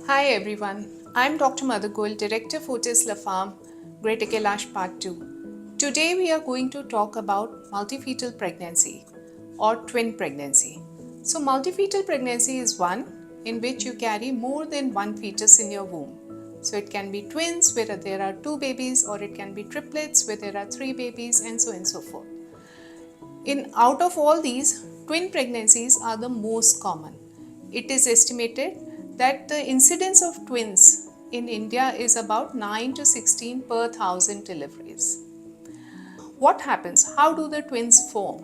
Hi everyone, I'm Dr. Madhu Goel, Director Fortis La Farm, Greater Kailash Part 2. Today we are going to talk about multi-fetal pregnancy or twin pregnancy. So multi-fetal pregnancy is one in which you carry more than one fetus in your womb. So it can be twins where there are two babies, or it can be triplets where there are three babies, and so on and so forth. Out of all these, twin pregnancies are the most common. It is estimated that the incidence of twins in India is about 9 to 16 per thousand deliveries. What happens? How do the twins form?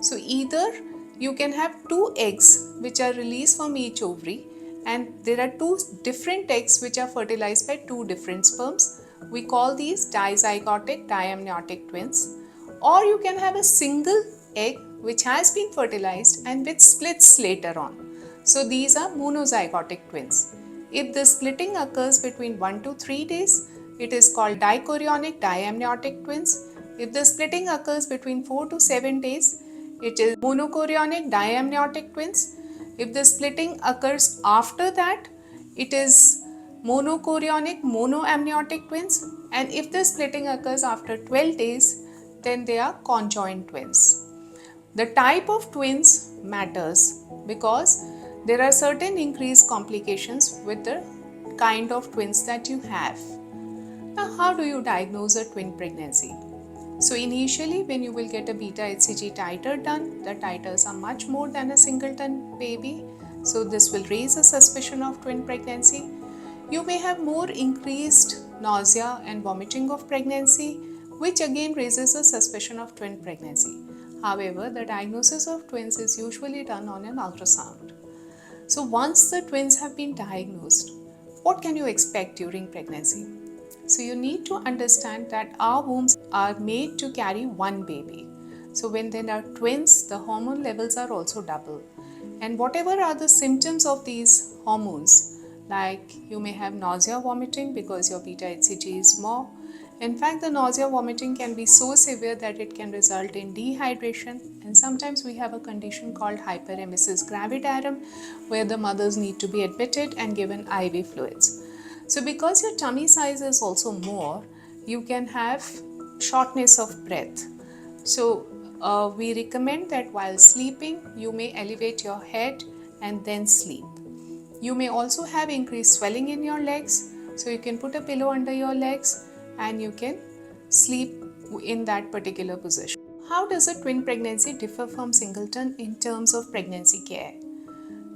So either you can have two eggs which are released from each ovary, and there are two different eggs which are fertilized by two different sperms. We call these dizygotic diamniotic twins. Or you can have a single egg which has been fertilized and which splits later on. So these are monozygotic twins. If the splitting occurs between 1 to 3 days, it is called dichorionic diamniotic twins. If the splitting occurs between 4 to 7 days, it is monochorionic diamniotic twins. If the splitting occurs after that, it is monochorionic monoamniotic twins. And if the splitting occurs after 12 days, then they are conjoined twins. The type of twins matters because there are certain increased complications with the kind of twins that you have. Now, how do you diagnose a twin pregnancy? So initially, when you will get a beta HCG titer done, the titers are much more than a singleton baby. So this will raise a suspicion of twin pregnancy. You may have more increased nausea and vomiting of pregnancy, which again raises a suspicion of twin pregnancy. However, the diagnosis of twins is usually done on an ultrasound. So once the twins have been diagnosed, what can you expect during pregnancy? So you need to understand that our wombs are made to carry one baby. So when there are twins, the hormone levels are also double. And whatever are the symptoms of these hormones, like you may have nausea, vomiting because your beta HCG is more. In fact, the nausea vomiting can be so severe that it can result in dehydration, and sometimes we have a condition called hyperemesis gravidarum where the mothers need to be admitted and given IV fluids. So because your tummy size is also more, you can have shortness of breath. So we recommend that while sleeping, you may elevate your head and then sleep. You may also have increased swelling in your legs, so you can put a pillow under your legs and you can sleep in that particular position. How does a twin pregnancy differ from singleton in terms of pregnancy care?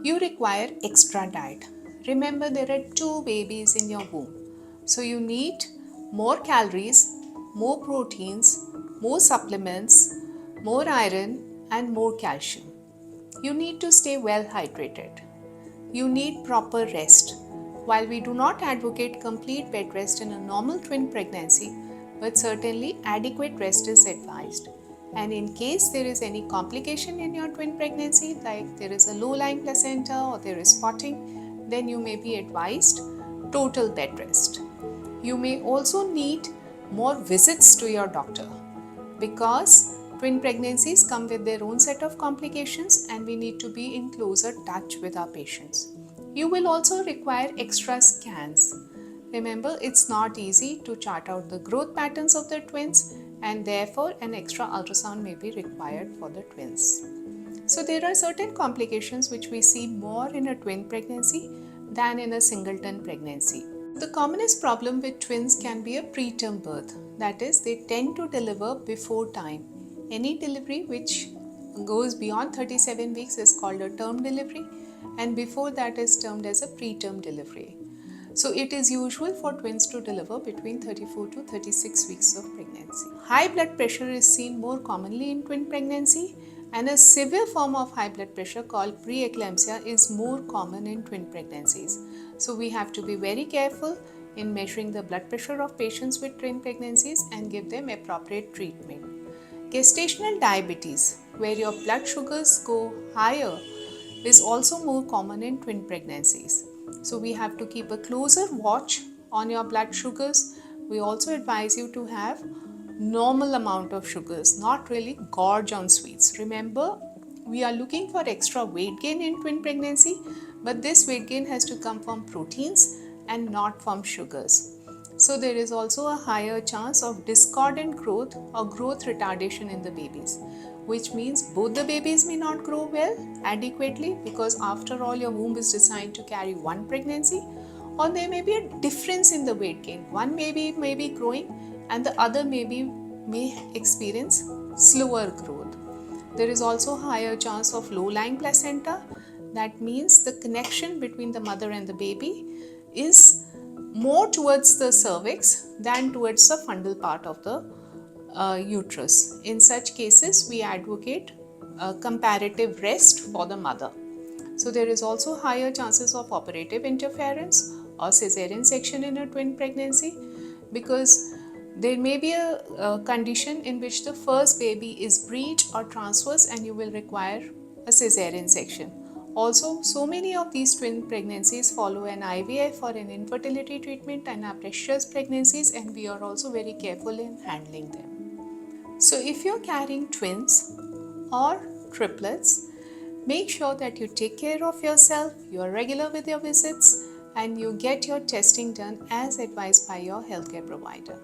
You require extra diet. Remember, there are two babies in your womb, so you need more calories, more proteins, more supplements, more iron, and more calcium. You need to stay well hydrated. You need proper rest. While we do not advocate complete bed rest in a normal twin pregnancy, but certainly adequate rest is advised. And in case there is any complication in your twin pregnancy, like there is a low-lying placenta or there is spotting, then you may be advised total bed rest. You may also need more visits to your doctor because twin pregnancies come with their own set of complications and we need to be in closer touch with our patients. You will also require extra scans. Remember, it's not easy to chart out the growth patterns of the twins, and therefore an extra ultrasound may be required for the twins. So there are certain complications which we see more in a twin pregnancy than in a singleton pregnancy. The commonest problem with twins can be a preterm birth, that is, they tend to deliver before time. Any delivery which goes beyond 37 weeks is called a term delivery, and before that is termed as a preterm delivery. So it is usual for twins to deliver between 34 to 36 weeks of pregnancy. High blood pressure is seen more commonly in twin pregnancy, and a severe form of high blood pressure called preeclampsia is more common in twin pregnancies. So we have to be very careful in measuring the blood pressure of patients with twin pregnancies and give them appropriate treatment. Gestational diabetes, where your blood sugars go higher, is also more common in twin pregnancies. So we have to keep a closer watch on your blood sugars. We also advise you to have normal amount of sugars, not really gorge on sweets. Remember, we are looking for extra weight gain in twin pregnancy, but this weight gain has to come from proteins and not from sugars. So there is also a higher chance of discordant growth or growth retardation in the babies, which means both the babies may not grow well adequately, because after all your womb is designed to carry one pregnancy, or there may be a difference in the weight gain. One baby may be growing and the other may experience slower growth. There is also higher chance of low-lying placenta. That means the connection between the mother and the baby is more towards the cervix than towards the fundal part of the uterus. In such cases, we advocate comparative rest for the mother. So there is also higher chances of operative interference or cesarean section in a twin pregnancy, because there may be a condition in which the first baby is breech or transverse and you will require a cesarean section. Also, so many of these twin pregnancies follow an IVF or an infertility treatment and are precious pregnancies, and we are also very careful in handling them. So if you're carrying twins or triplets, make sure that you take care of yourself, you are regular with your visits, and you get your testing done as advised by your healthcare provider.